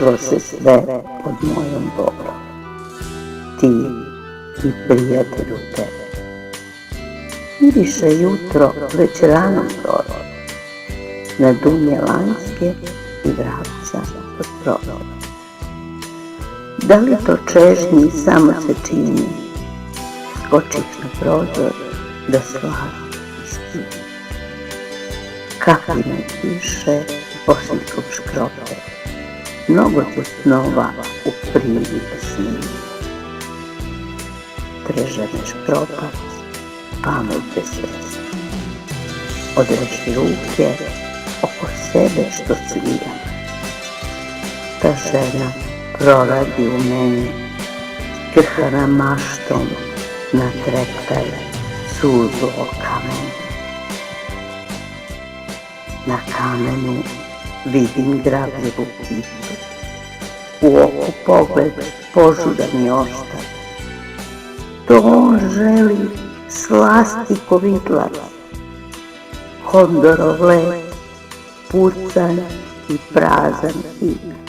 Raspustilo se sve pod mojom voljom. Ti i prijatelju tebe. Miriše jutro već rano zoro, na dunje lanjske i vrapca od proroda. Da li to čežnji samo se čini, skočih na prozor da slavi i stini. Kapine kiše i posljedkom škrope, mnogo ti snova u prilivi da snimi. Trežane škropac, pamet bez veze. Odreži ruke oko sebe što sviram. Ta žena proradi u meni, krhana maštom na treptaj suzu o kamenu. Na kamenu vidim grabljivu pticu, u oku pogled požudan i oštar. To on želi slasti ko vidlac, Kondorov let, pucan i prazan hik.